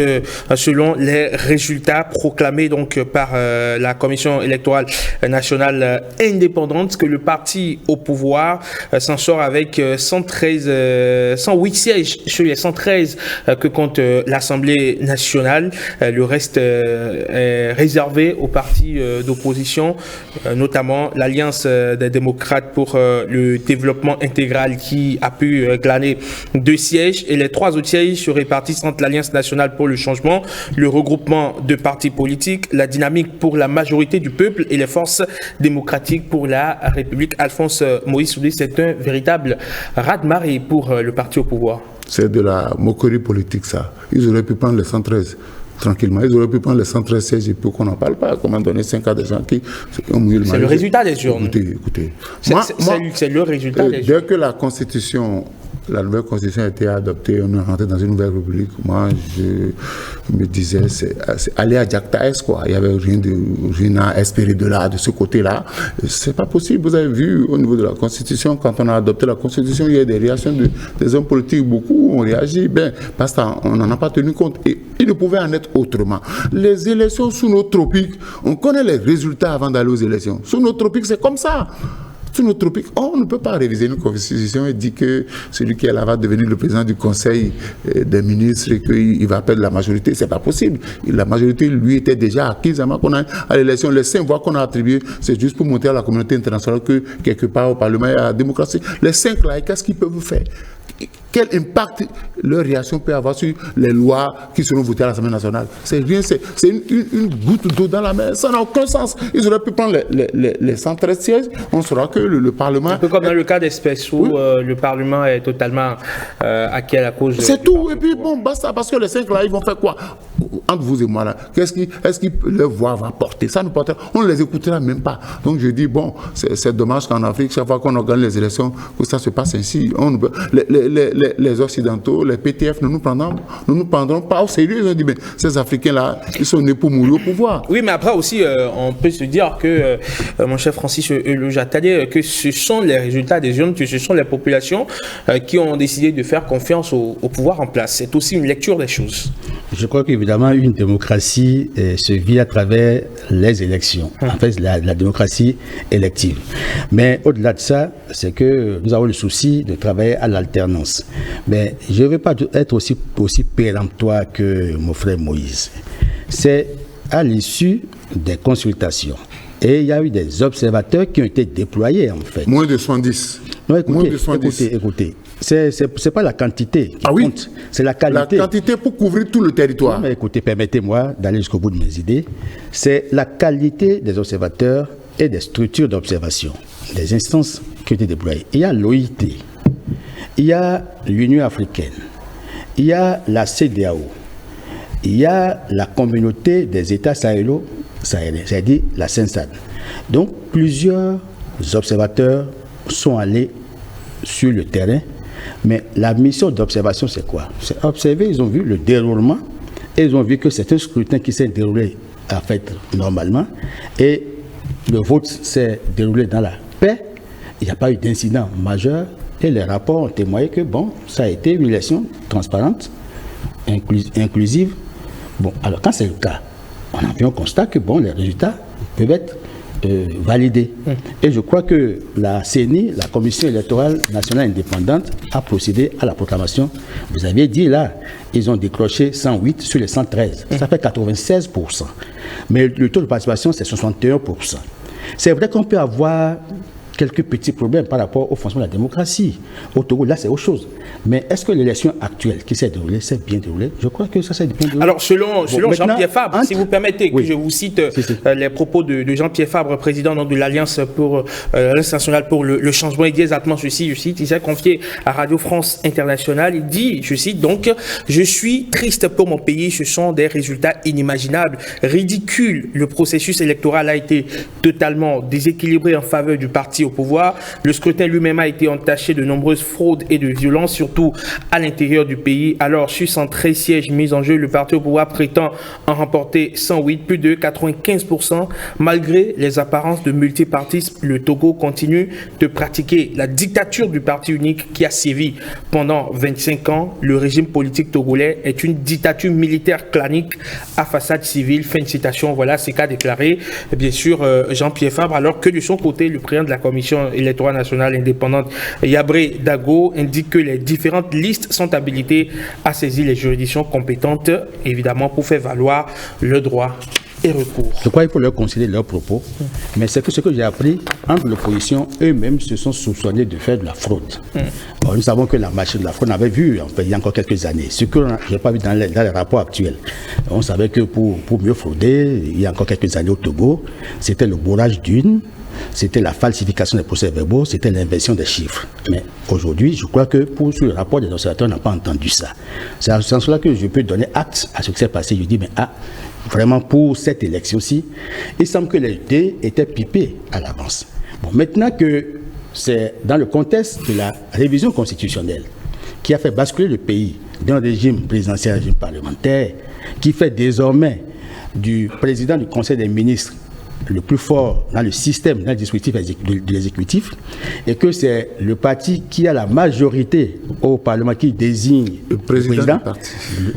selon les résultats proclamés donc par la Commission électorale nationale indépendante, que le parti au pouvoir s'en sort avec 108 sièges sur les 113 que compte l'Assemblée nationale. Le reste est réservé aux partis d'opposition, notamment l'Alliance des démocrates pour le développement intégral qui a pu glaner 2 sièges et les 3 autres sièges se répartissent entre l'Alliance nationale pour le changement, le regroupement de partis politiques, la dynamique pour la majorité du peuple et les forces démocratiques pour la République. Alphonse Moïse Soudé, c'est un véritable raz-de-marée pour le parti au pouvoir. C'est de la moquerie politique, ça. Ils auraient pu prendre les 113 tranquillement. Ils auraient pu prendre les 113 sièges et puis qu'on n'en parle pas. Comment donner 5 à des gens qui ont mouillé le maillot. C'est le résultat des urnes. Écoutez. C'est le résultat des urnes. Dès que la nouvelle constitution a été adoptée, on est rentré dans une nouvelle république. Moi, je me disais, c'est aller à Djaktaès, quoi. Il n'y avait rien à espérer de ce côté-là. C'est pas possible. Vous avez vu, au niveau de la constitution, quand on a adopté la constitution, il y a des réactions des hommes politiques. Beaucoup ont réagi, parce qu'on n'en a pas tenu compte. Et il ne pouvait en être autrement. Les élections sous nos tropiques, on connaît les résultats avant d'aller aux élections. Sous nos tropiques, c'est comme ça. Sous nos tropiques, on ne peut pas réviser une constitution et dire que celui qui est là va devenir le président du conseil des ministres et qu'il va perdre la majorité. C'est pas possible. La majorité, lui, était déjà acquise avant qu'on aille à l'élection. Les 5 voix qu'on a attribuées, c'est juste pour montrer à la communauté internationale que quelque part au Parlement, il y a la démocratie. Les 5 là, qu'est-ce qu'ils peuvent faire? quel impact leur réaction peut avoir sur les lois qui seront votées à l'Assemblée nationale. C'est rien, c'est une goutte d'eau dans la mer. Ça n'a aucun sens. Ils auraient pu prendre les 113 sièges. On saura que le Parlement... Un peu comme dans le cas d'espèces où le Parlement est totalement acquis à la cause. C'est tout. Et puis bon, basta. Parce que les 5 là, ils vont faire quoi? Entre vous et moi là, est-ce qu'ils leur voix va porter? Ça nous portera. On ne les écoutera même pas. Donc je dis, bon, c'est dommage qu'en Afrique, chaque fois qu'on organise les élections, que ça se passe ainsi. Les Occidentaux, les PTF ne nous prendront pas au sérieux. Ils ont dit, mais ces Africains-là, ils sont nés pour mourir au pouvoir. Oui, mais après aussi, on peut se dire que, mon cher Francis Lojatalier, que ce sont les résultats des urnes, que ce sont les populations qui ont décidé de faire confiance au pouvoir en place. C'est aussi une lecture des choses. Je crois qu'évidemment, une démocratie se vit à travers les élections. En fait, la démocratie élective. Mais au-delà de ça, c'est que nous avons le souci de travailler à l'alternance. Mais je ne veux pas être aussi péremptoire que mon frère Moïse. C'est à l'issue des consultations. Et il y a eu des observateurs qui ont été déployés, en fait. Moins de 110. Non, écoutez, Moins de 110. Écoutez. C'est pas la quantité qui compte, c'est la qualité. La quantité pour couvrir tout le territoire. Non, mais écoutez, permettez-moi d'aller jusqu'au bout de mes idées. C'est la qualité des observateurs et des structures d'observation, des instances qui ont été déployées. Il y a l'OIT, il y a l'Union africaine, il y a la CEDEAO, il y a la communauté des États sahéliens, c'est-à-dire la CENSAD. Donc, plusieurs observateurs sont allés sur le terrain, mais la mission d'observation, c'est quoi? C'est observer, ils ont vu le déroulement, et ils ont vu que c'est un scrutin qui s'est déroulé en fait normalement, et le vote s'est déroulé dans la paix, il n'y a pas eu d'incident majeur, et les rapports ont témoigné que bon, ça a été une élection transparente, inclusive. Bon, alors quand c'est le cas, on a bien constat que bon, les résultats peuvent être validés. Et je crois que la CENI, la Commission électorale nationale indépendante, a procédé à la proclamation. Vous aviez dit là, ils ont décroché 108 sur les 113. Ça fait 96%. Mais le taux de participation, c'est 61%. C'est vrai qu'on peut avoir quelques petits problèmes par rapport au fonctionnement de la démocratie. Au Togo, là, c'est autre chose. Mais est-ce que l'élection actuelle qui s'est déroulée, s'est bien déroulée? Je crois que ça s'est bien déroulé. Alors, selon Jean-Pierre Fabre, si vous permettez que je vous cite les propos de Jean-Pierre Fabre, président de l'Alliance nationale pour le changement, il dit exactement ceci, je cite, il s'est confié à Radio France Internationale, il dit, je cite, donc, je suis triste pour mon pays, ce sont des résultats inimaginables, ridicules. Le processus électoral a été totalement déséquilibré en faveur du parti au pouvoir. Le scrutin lui-même a été entaché de nombreuses fraudes et de violences, surtout à l'intérieur du pays. Alors, sur 113 sièges mis en jeu, le parti au pouvoir prétend en remporter 108, plus de 95%. Malgré les apparences de multipartisme, le Togo continue de pratiquer la dictature du parti unique qui a sévi pendant 25 ans. Le régime politique togolais est une dictature militaire clanique à façade civile. Fin de citation. Voilà ce qu'a déclaré, bien sûr, Jean-Pierre Fabre, alors que de son côté, le président de la Commission électorale nationale indépendante, Yabré Dago, indique que les différentes listes sont habilitées à saisir les juridictions compétentes, évidemment, pour faire valoir le droit et recours. Je crois qu'il faut leur concéder leurs propos, mais c'est que ce que j'ai appris, entre l'opposition, eux-mêmes se sont soupçonnés de faire de la fraude. Or, nous savons que la machine de la fraude, on avait vu en fait, il y a encore quelques années, ce que je n'ai pas vu dans les rapports actuels. On savait que pour mieux frauder, il y a encore quelques années au Togo, c'était le bourrage d'urnes, c'était la falsification des procès-verbaux, c'était l'inversion des chiffres. Mais aujourd'hui, je crois que sur le rapport des observateurs, on n'a pas entendu ça. C'est en cela que je peux donner acte à ce qui s'est passé. Je dis, mais vraiment pour cette élection-ci, il semble que les dés étaient pipés à l'avance. Bon, maintenant que c'est dans le contexte de la révision constitutionnelle qui a fait basculer le pays d'un régime présidentiel à un régime parlementaire, qui fait désormais du président du Conseil des ministres le plus fort dans le système, dans le dispositif de l'exécutif, et que c'est le parti qui a la majorité au Parlement qui désigne le président,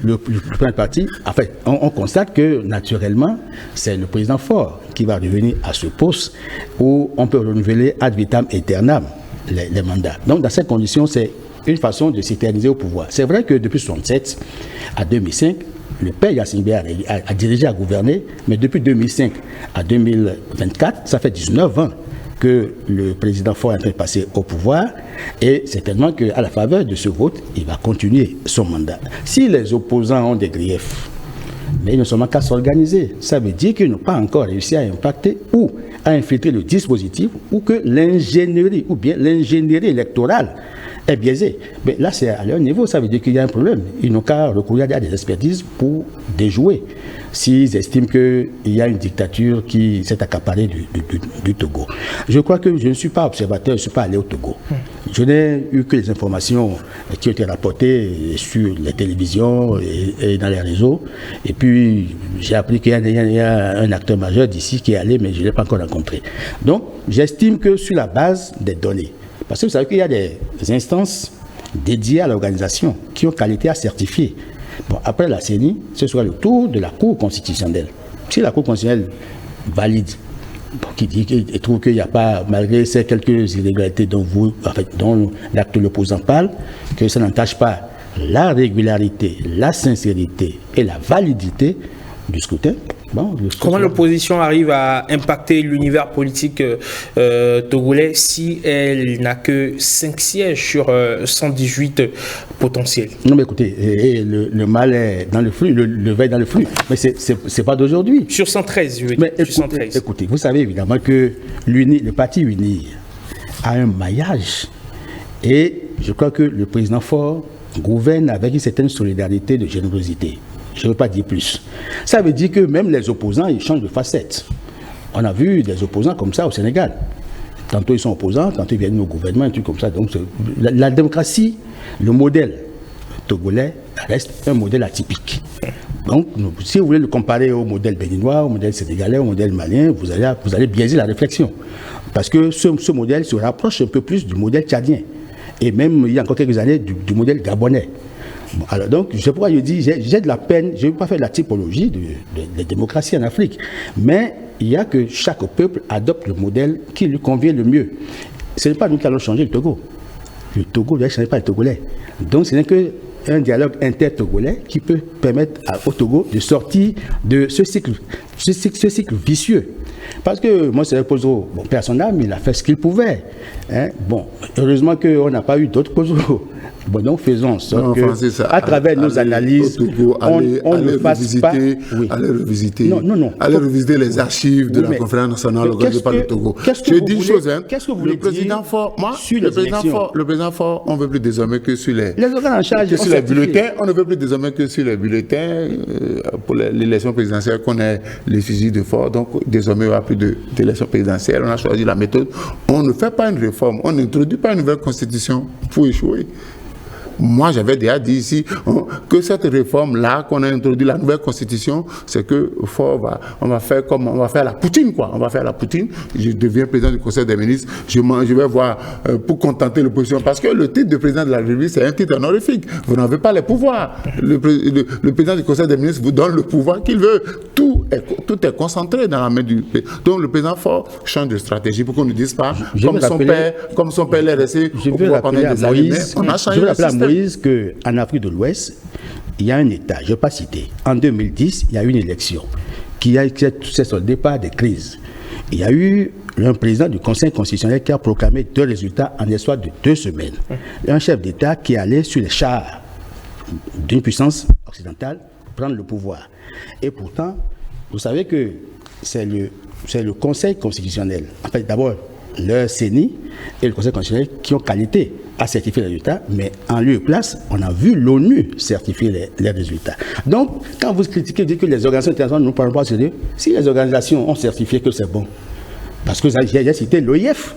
le président du parti. En fait, on constate que naturellement, c'est le président fort qui va revenir à ce poste où on peut renouveler ad vitam aeternam les mandats. Donc, dans ces conditions, c'est une façon de s'éterniser au pouvoir. C'est vrai que depuis 1967 à 2005, le père Yassine Bey a dirigé, a gouverné, mais depuis 2005 à 2024, ça fait 19 ans que le président Faure est en train de passer au pouvoir, et certainement qu'à la faveur de ce vote, il va continuer son mandat. Si les opposants ont des griefs, mais ils ne sont pas qu'à s'organiser. Ça veut dire qu'ils n'ont pas encore réussi à impacter ou à infiltrer le dispositif, ou que l'ingénierie, ou bien l'ingénierie électorale est biaisée. Mais là, c'est à leur niveau, ça veut dire qu'il y a un problème. Ils n'ont qu'à recourir à des expertises pour déjouer s'ils estiment qu'il y a une dictature qui s'est accaparée du Togo. Je crois que je ne suis pas observateur, je ne suis pas allé au Togo. Je n'ai eu que les informations qui ont été rapportées sur les télévisions et dans les réseaux. Et puis, j'ai appris qu'il y a un acteur majeur d'ici qui est allé, mais je ne l'ai pas encore rencontré. Donc, j'estime que sur la base des données, parce que vous savez qu'il y a des instances dédiées à l'organisation qui ont qualité à certifier. Bon, après la CENI, ce sera le tour de la Cour constitutionnelle. Si la Cour constitutionnelle valide, qui dit qu'il trouve qu'il n'y a pas, malgré ces quelques irrégularités dont l'acte de l'opposant parle, que ça n'entache pas la régularité, la sincérité et la validité du scrutin. Bon, comment l'opposition arrive à impacter l'univers politique togolais si elle n'a que 5 sièges sur 118 potentiels? Non, mais écoutez, le mal est dans le flux, le vin est dans le flux. Mais c'est pas d'aujourd'hui. Sur 113, je veux dire. Mais écoutez, vous savez évidemment que le parti uni a un maillage. Et je crois que le président Faure gouverne avec une certaine solidarité, de générosité. Je ne veux pas dire plus. Ça veut dire que même les opposants, ils changent de facette. On a vu des opposants comme ça au Sénégal. Tantôt ils sont opposants, tantôt ils viennent au gouvernement, un truc comme ça. Donc la démocratie, le modèle togolais reste un modèle atypique. Donc si vous voulez le comparer au modèle béninois, au modèle sénégalais, au modèle malien, vous allez biaiser la réflexion. Parce que ce modèle se rapproche un peu plus du modèle tchadien. Et même il y a encore quelques années du modèle gabonais. Bon, alors donc, je sais pourquoi je dis, j'ai de la peine, je ne veux pas faire de la typologie de démocratie en Afrique, mais il y a que chaque peuple adopte le modèle qui lui convient le mieux. Ce n'est pas nous qui allons changer le Togo. Le Togo ne change pas le Togolais. Donc ce n'est qu'un dialogue inter-togolais qui peut permettre au Togo de sortir de ce cycle vicieux. Parce que moi, c'est Pozo, bon, père son âme, il a fait ce qu'il pouvait. Hein. Bon, heureusement qu'on n'a pas eu d'autres Pozo. Bon, donc faisons sorte à travers nos analyses, on ne fasse pas... Oui. Allez revisiter les archives de la conférence nationale organisée par le Togo. Je dis une chose, hein, le président Faure, le président Faure, on ne veut plus désormais que sur les bulletins, on ne veut plus désormais que sur les bulletins pour l'élection présidentielle qu'on ait l'effigie de Faure. Donc désormais, il n'y aura plus d'élection présidentielle. On a choisi la méthode. On ne fait pas une réforme, on n'introduit pas une nouvelle constitution pour échouer. Moi, j'avais déjà dit ici que cette réforme-là, qu'on a introduit la nouvelle constitution, c'est que on va faire la Poutine, quoi. On va faire la Poutine. Je deviens président du Conseil des ministres. Je vais voir pour contenter l'opposition. Parce que le titre de président de la République, c'est un titre honorifique. Vous n'avez pas les pouvoirs. Le président du Conseil des ministres vous donne le pouvoir qu'il veut. Tout est concentré dans la main du président. Donc, le président Faure change de stratégie pour qu'on ne dise pas, comme son père l'a resté au pouvoir pendant des années. On a changé de système. Qu'en Afrique de l'Ouest, il y a un État, je ne vais pas citer. En 2010, il y a eu une élection qui s'est soldée par des crises. Il y a eu un président du Conseil constitutionnel qui a proclamé 2 résultats en l'espace de 2 semaines. Un chef d'État qui allait sur les chars d'une puissance occidentale prendre le pouvoir. Et pourtant, vous savez que c'est le Conseil constitutionnel, en fait d'abord le CENI et le Conseil constitutionnel qui ont qualité à certifier les résultats, mais en lieu et place, on a vu l'ONU certifier les résultats. Donc, quand vous critiquez, dites que les organisations internationales ne nous parlent pas sérieux, si les organisations ont certifié que c'est bon, parce que j'ai cité l'OIF,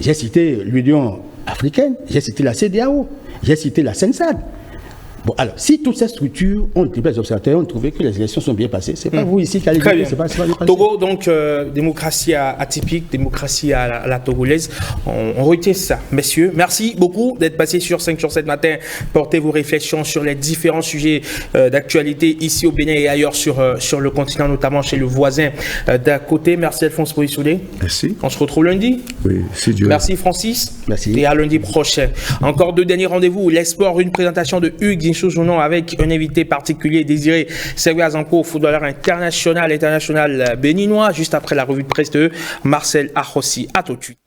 j'ai cité l'Union africaine, j'ai cité la CEDEAO, j'ai cité la CENSAD. Bon, alors, si toutes ces structures ont été les observateurs, ont trouvé que les élections sont bien passées, c'est pas vous ici qui allez dire que c'est pas bien passé. Togo, donc, démocratie atypique, démocratie à la togolaise. On retient ça. Messieurs, merci beaucoup d'être passés sur 5 sur 7 matin. Portez vos réflexions sur les différents sujets d'actualité ici au Bénin et ailleurs sur le continent, notamment chez le voisin d'à côté. Merci Alphonse Poissoulé. Merci. On se retrouve lundi. Oui, si Dieu. Merci Francis. Merci. Et à lundi prochain. Encore 2 derniers rendez-vous. Les sports, une présentation de Hugues Dinchou Jounon avec un invité particulier, Désiré Sergui Azanko, footballeur international béninois, juste après la revue de presse de Marcel Arrossi. À tout de suite.